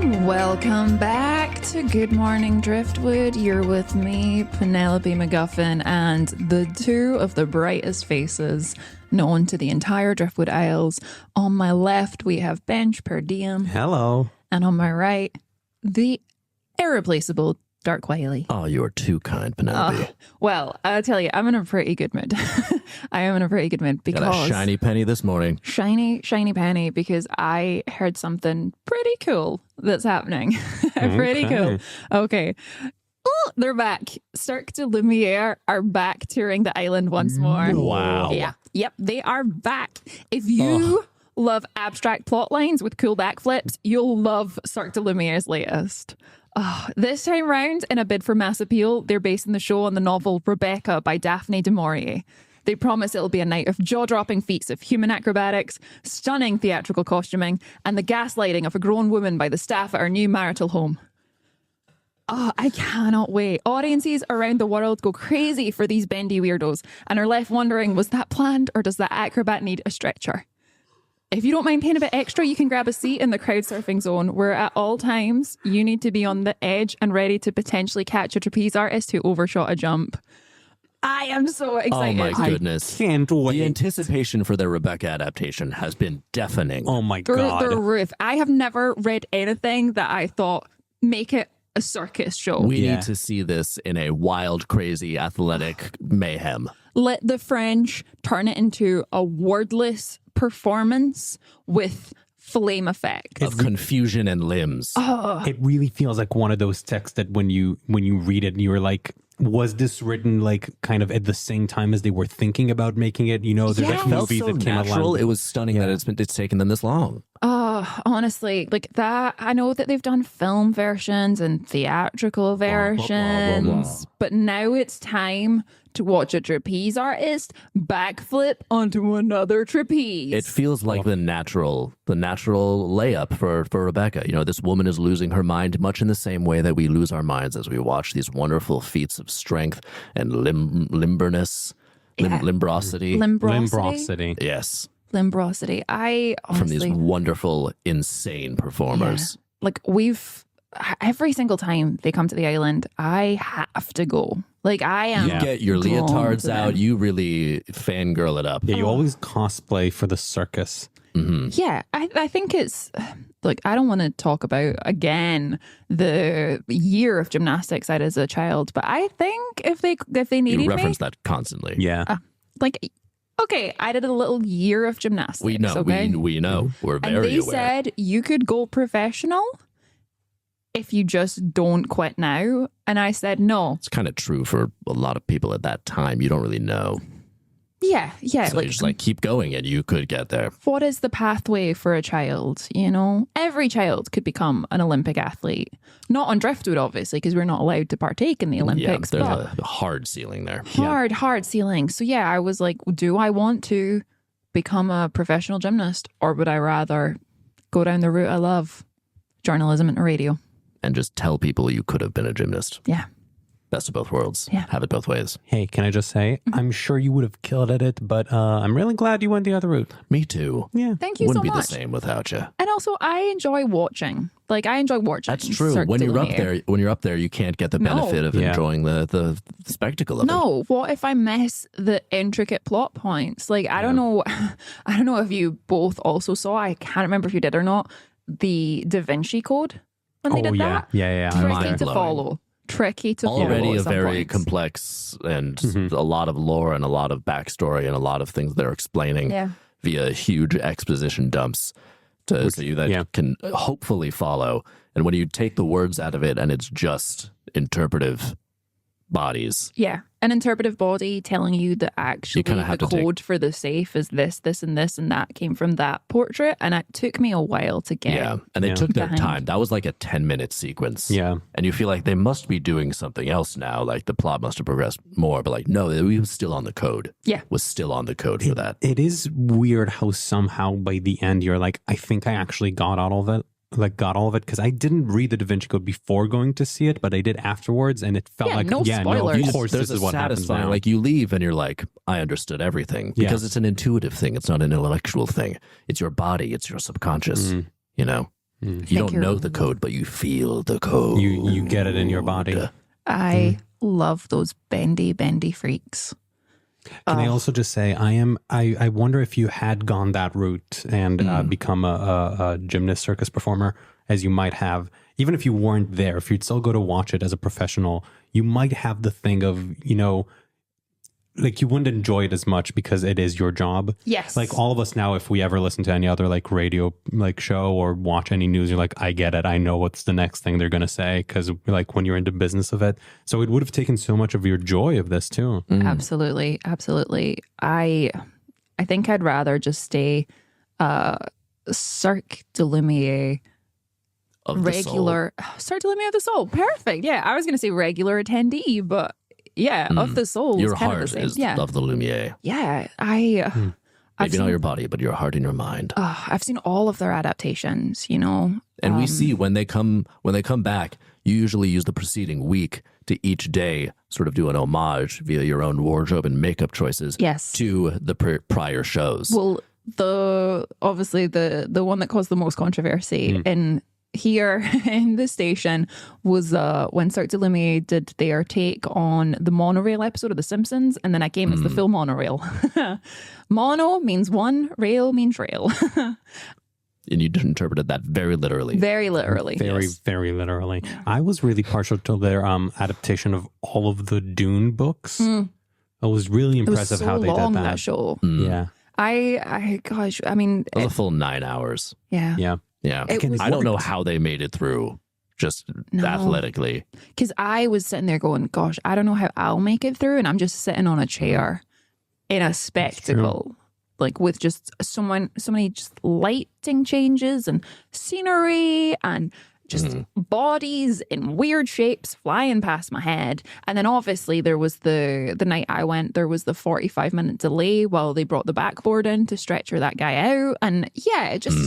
Welcome back to Good Morning Driftwood. You're with me, Penelope MacGuffin, and the two of the brightest faces known to the entire Driftwood Isles. On my left, we have Bench PerDiem. Hello. And on my right, the irreplaceable Dirk Wiley. Oh, you are too kind, Penelope. Well, I'll tell you, I'm in a pretty good mood. I am in a pretty good mood because... Got a shiny penny this morning. Shiny penny, because I heard something pretty cool that's happening. Pretty cool. Okay. Oh, they're back. Cirque de Lumiere are back touring the island once more. Wow. Yeah. Yep, they are back. If you love abstract plot lines with cool backflips, you'll love Cirque de Lumiere's latest. This time round, in a bid for mass appeal, they're basing the show on the novel Rebecca by Daphne du Maurier. They promise it'll be a night of jaw-dropping feats of human acrobatics, stunning theatrical costuming, and the gaslighting of a grown woman by the staff at her new marital home. Oh, I cannot wait. Audiences around the world go crazy for these bendy weirdos and are left wondering, was that planned or does that acrobat need a stretcher? If you don't mind paying a bit extra, you can grab a seat in the crowd surfing zone, where at all times you need to be on the edge and ready to potentially catch a trapeze artist who overshot a jump. I am so excited. Oh my goodness. I can't wait. The anticipation for their Rebecca adaptation has been deafening. Oh my Through God. the roof. I have never read anything that I thought make it a circus show. We Yeah. need to see this in a wild, crazy, athletic mayhem. Let the French turn it into a wordless performance with flame effect. Of confusion and limbs. It really feels like one of those texts that when you read it, you were like, was this written like kind of at the same time as they were thinking about making it? You know, there's Yes. like It felt movie so that came natural. along. It was stunning that it's taken them this long. Honestly, like that, I know that they've done film versions and theatrical versions, but now it's time to watch a trapeze artist backflip onto another trapeze. It feels like the natural layup for Rebecca. You know, this woman is losing her mind much in the same way that we lose our minds as we watch these wonderful feats of strength and limberness, limbrosity. Limbrosity. Yes. Limbrosity. I From these honestly, wonderful, insane performers. like every single time they come to the island, I have to go. Like I am. You get your drawn leotards to out. them. You really fangirl it up. Yeah, you always cosplay for the circus. Yeah, I think it's like, I don't want to talk about again the year of gymnastics I did as a child, but I think if they needed You me, reference that constantly. Yeah. like, okay, I did a little year of gymnastics. We know. Okay? We know. We're And very they aware. said you could go professional if you just don't quit now. And I said no. It's kind of true for a lot of people at that time. You don't really know. Yeah. So you just like keep going and you could get there. What is the pathway for a child? You know, every child could become an Olympic athlete. Not on Driftwood, obviously, because we're not allowed to partake in the Olympics. Yeah, but there's a hard ceiling there. hard ceiling. So yeah, I was like, do I want to become a professional gymnast, or would I rather go down the route I love, journalism and radio? And just tell people you could have been a gymnast. Yeah. Best of both worlds. Yeah. Have it both ways. Hey, can I just say, I'm sure you would have killed at it, but I'm really glad you went the other route. Me too. Yeah. Thank you Wouldn't so be much. the same without you. And also, I enjoy watching. Like, I enjoy watching. That's true. Cirque When du you're Lumiere. up there, you can't get the No. benefit of Yeah. enjoying the spectacle of it. No, what if I miss the intricate plot points? Like, I don't know. I don't know if you both also saw, I can't remember if you did or not, the Da Vinci Code when they Oh, did yeah. that. Yeah. Tricky to Mind-blowing. follow. Tricky to follow. Already at a some very points. complex and Mm-hmm. a lot of lore and a lot of backstory and a lot of things they're explaining Yeah. via huge exposition dumps so you that yeah. can hopefully follow. And when you take the words out of it and it's just interpretive bodies, Yeah. An interpretive body telling you that actually kinda the have to take- code for the safe is this, and this, and that came from that portrait. And it took me a while to get. yeah, and they Yeah. took their behind. time. That was like a 10-minute sequence. Yeah. And you feel like they must be doing something else now. Like the plot must have progressed more, but like, no, we was still on the code. Yeah. Was still on the code for that. It is weird how somehow by the end you're like, I think I actually got all of it. Because I didn't read the Da Vinci Code before going to see it, but I did afterwards, and it felt Yeah, like, no spoilers. of course There's this is a what happens satisfying, now. like you leave and you're like, I understood everything Yeah. because it's an intuitive thing. It's not an intellectual thing. It's your body. It's your subconscious, you know? You don't know the code, but you feel the code. You get it in your body. I love those bendy freaks. Can I also just say, I wonder if you had gone that route and become a gymnast circus performer, as you might have, even if you weren't there, if you'd still go to watch it as a professional, you might have the thing of, like you wouldn't enjoy it as much because it is your job. Yes. Like all of us now, if we ever listen to any other like radio like show or watch any news, you're like, I get it. I know what's the next thing they're going to say. Cause like when you're into business of it. So it would have taken so much of your joy of this too. Absolutely. Absolutely. I think I'd rather just stay, Cirque de Lumiere. Regular Cirque de Lumiere of the Soul. Perfect. Yeah. I was going to say regular attendee, but yeah, of the soul. Your heart is of the Lumiere. Yeah, Maybe not your body, but your heart and your mind. I've seen all of their adaptations. And we see when they come back, you usually use the preceding week to each day sort of do an homage via your own wardrobe and makeup choices. Yes. To the prior shows. Well, obviously the one that caused the most controversy in here in the station was when Cirque du Lumiere did their take on the monorail episode of The Simpsons, and then I came as the full monorail. Mono means one, rail means rail. And you interpreted that very literally. Very literally. Very literally. I was really partial to their adaptation of all of the Dune books. It was really impressive how they did that. Show. Yeah. Gosh, I mean, it was a full 9 hours. Yeah. Yeah. Yeah. I don't know how they made it through just athletically. Because I was sitting there going, gosh, I don't know how I'll make it through. And I'm just sitting on a chair in a spectacle, like with just so many just lighting changes and scenery and just bodies in weird shapes flying past my head. And then obviously there was the night I went, there was the 45-minute delay while they brought the backboard in to stretcher that guy out. And yeah, it just...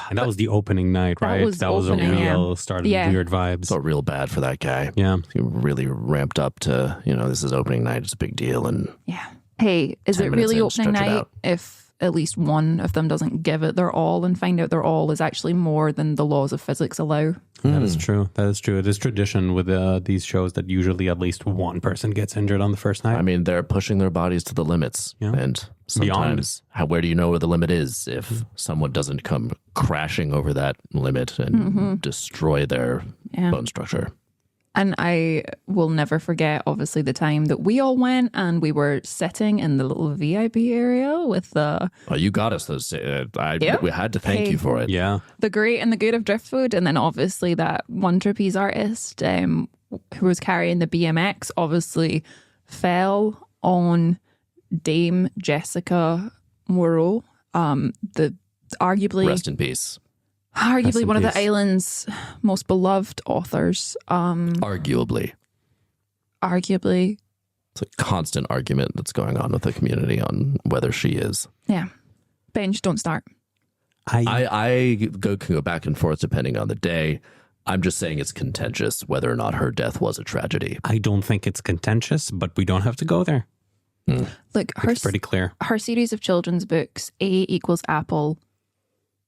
And that was the opening night, right? That was a real start of weird vibes. Felt real bad for that guy. Yeah. He really ramped up to, this is opening night. It's a big deal. And yeah. Hey, is it really opening night if at least one of them doesn't give it their all and find out their all is actually more than the laws of physics allow? That is true. That is true. It is tradition with these shows that usually at least one person gets injured on the first night. I mean, they're pushing their bodies to the limits. Yeah. And sometimes, where do you know where the limit is if someone doesn't come crashing over that limit and destroy their bone structure? And I will never forget, obviously, the time that we all went and we were sitting in the little VIP area with the... Oh, you got us those. We had to thank you for it. Yeah. The great and the good of Driftwood. And then obviously that one trapeze artist who was carrying the BMX obviously fell on Dame Jessica Moreau, arguably... Rest in peace. Arguably one of the island's most beloved authors. Arguably. It's a constant argument that's going on with the community on whether she is. Yeah. Bench, don't start. I can go back and forth depending on the day. I'm just saying it's contentious whether or not her death was a tragedy. I don't think it's contentious, but we don't have to go there. Look, it's pretty clear. Her series of children's books, A equals Apple,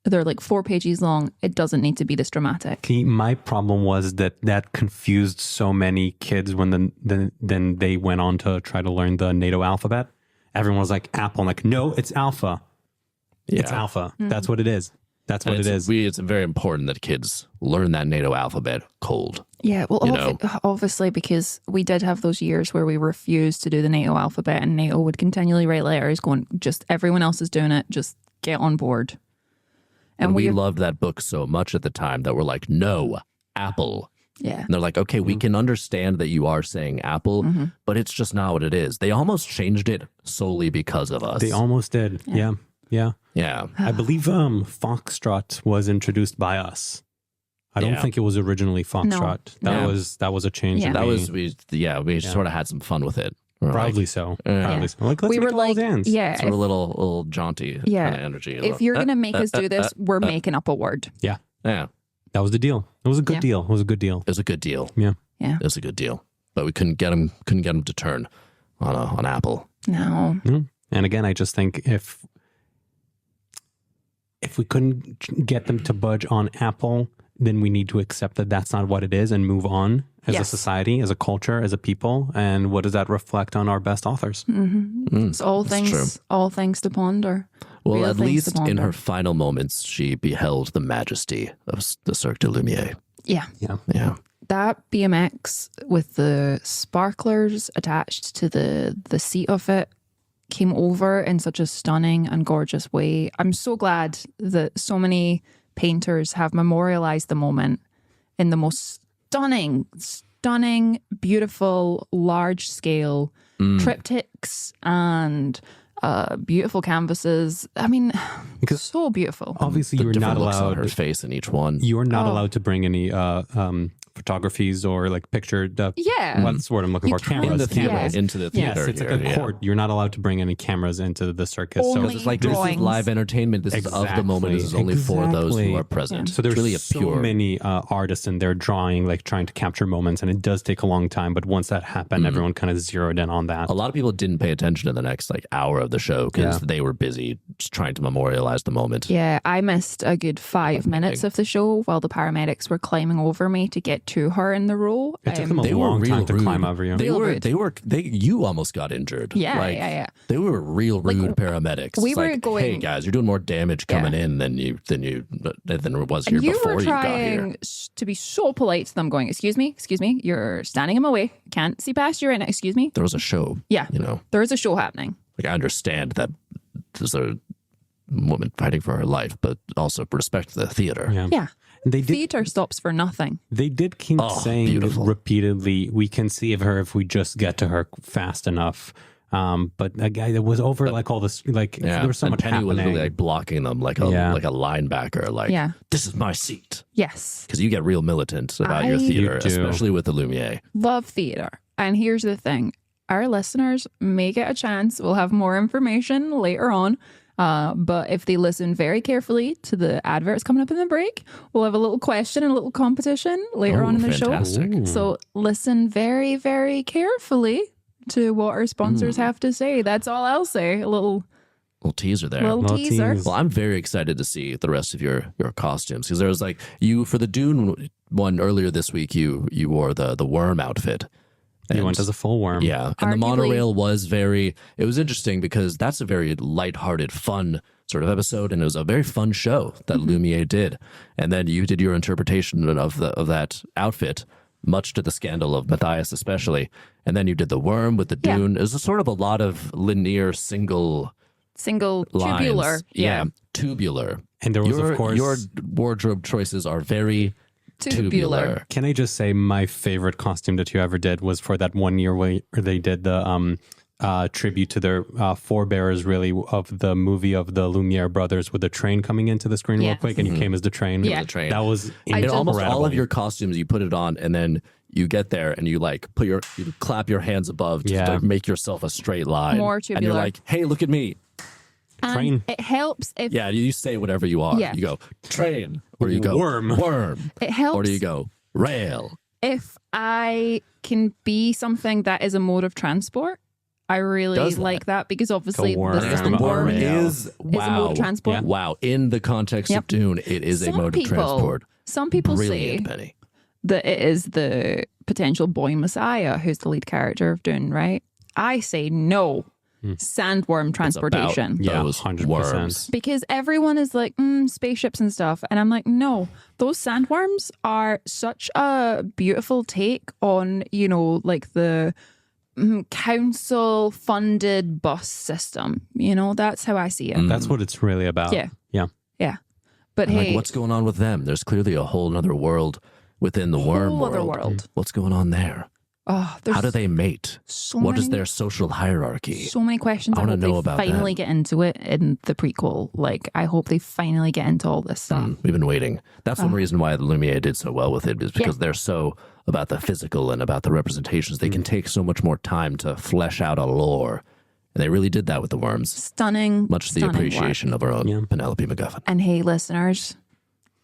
they're like 4 pages long. It doesn't need to be this dramatic. My problem was that confused so many kids when then they went on to try to learn the NATO alphabet. Everyone was like, Apple. I'm like, no, it's alpha. Yeah. It's alpha. That's what it is. That's what it is. It's very important that kids learn that NATO alphabet cold. Yeah, well, obviously, because we did have those years where we refused to do the NATO alphabet and NATO would continually write letters going, just everyone else is doing it. Just get on board. And we loved that book so much at the time that we're like, no, Apple. Yeah. And they're like, okay, we can understand that you are saying Apple, but it's just not what it is. They almost changed it solely because of us. They almost did. Yeah. I believe Foxtrot was introduced by us. I don't think it was originally Foxtrot. No. That was a change. Yeah. We sort of had some fun with it. Probably so. Probably so. Like, let's we make were like, sort of a little jaunty kind of energy. If you're going to make us do this, we're making up a word. Yeah. Yeah. That was the deal. It was a good deal. It was a good deal. It was a good deal. Yeah. Yeah. It was a good deal. But we couldn't get him to turn on Apple. No. And again, I just think if if we couldn't get them to budge on Apple, then we need to accept that that's not what it is and move on as a society, as a culture, as a people. And what does that reflect on our best authors? It's all things to ponder. Well, Real at things least to ponder. in her final moments, she beheld the majesty of the Cirque de Lumiere. Yeah. Yeah. That BMX with the sparklers attached to the seat of it came over in such a stunning and gorgeous way. I'm so glad that so many painters have memorialized the moment in the most stunning, beautiful, large scale triptychs and beautiful canvases. I mean, so beautiful. Obviously, The you're different not looks on allowed. her face in each one. You're not allowed to bring any photographies or like pictured. What's the word I'm looking for? can't. in Cameras. the theater, Cameras. into the Yes, theater. it's like here, a court. You're not allowed to bring any cameras into the circus. Only It's like this is drawings. live entertainment. This is of the moment. This is only for those who are present. So there's it's really a so pure. many artists in there drawing, like trying to capture moments, and it does take a long time. But once that happened, everyone kind of zeroed in on that. A lot of people didn't pay attention to the next hour of the show because they were busy just trying to memorialize the moment. Yeah, I missed a good 5 minutes of the show while the paramedics were climbing over me to get to her in the row. It took them a They were long real time to rude. climb over you. They Real were. rude. You almost got injured. Yeah. They were real rude paramedics. we It's were like, going- hey guys, you're doing more damage coming in than it was here And you before were you got here. trying to be so polite to them, going, excuse me, you're standing in my way. Can't see past you right now. Excuse me. There was a show. Yeah. There is a show happening. I understand that there's a woman fighting for her life, but also respect the theater. Yeah. They did. Theater stops for nothing. They did keep saying beautiful. repeatedly, "We can save her if we just get to her fast enough." But a guy that was over all this, there was so and much Penny happening. was really blocking them like a linebacker. Yeah. This is my seat. Yes. Because you get real militant about your theater, You do. especially with the Lumiere. Love theater. And here's the thing. Our listeners may get a chance. We'll have more information later on. But if they listen very carefully to the adverts coming up in the break, we'll have a little question and a little competition later on in the fantastic. show. So listen very, very carefully to what our sponsors have to say. That's all I'll say. A little Little teaser there. little teaser. tease. Well, I'm very excited to see the rest of your costumes because there was for the Dune one earlier this week. You wore the worm outfit. You went as a full worm. Yeah, and the Arguably- monorail was it was interesting because that's a very lighthearted, fun sort of episode, and it was a very fun show that Lumiere did. And then you did your interpretation of that outfit, much to the scandal of Matthias especially. And then you did the worm with the Yeah. Dune. It was a sort of a lot of linear single lines. Tubular. Yeah, tubular. And there was, of course, your wardrobe choices are very tubular. Can I just say my favorite costume that you ever did was for that 1 year where they did the tribute to their forebears, really, of the movie of the Lumiere brothers with the train coming into the screen real Yes. quick, and you came as the train. Yeah. The train. That was And almost all incredible. of your costumes, you put it on, and then you get there and you you clap your hands above just to make yourself a straight line. More And you're tubular. like, hey, look at me. And Train. it helps if Yeah, you say whatever you are. Yeah. You go train, or you go Worm. it helps or do you go rail? if I can be something that is a mode of transport. I really Does that? like that because obviously A worm. the Yeah. sandworm Worm is is a mode of transport. Yeah. Wow. In the context of Yep. Dune, it is a mode of transport. Some people Brilliant, say Penny. that it is the potential boy messiah who's the lead character of Dune, right? I say no. Sandworm transportation. It's about those 100%. worms. Because everyone is like, spaceships and stuff. And I'm like, no, those sandworms are such a beautiful take on, the council funded bus system. That's how I see it. That's what it's really about. Yeah. Yeah. Yeah. But And, hey, what's going on with them? There's clearly a whole other world within the worm whole world. other world. What's going on there? There's How do they mate? so What many, is their social hierarchy? so many questions. I I wanna hope know they about finally that. get into it in the prequel. I hope they finally get into all this stuff. We've been waiting. That's one reason why the Lumiere did so well with it, is because they're so about the physical and about the representations. They can take so much more time to flesh out a lore. And they really did that with the worms, Stunning. much to the stunning appreciation work. of our own Penelope MacGuffin. And hey, listeners,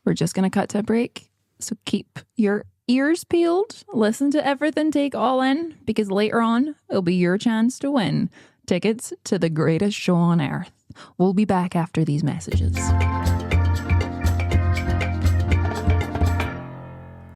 we're just going to cut to a break. So keep your ears peeled. Listen to everything, take all in, because later on, it'll be your chance to win tickets to the greatest show on earth. We'll be back after these messages.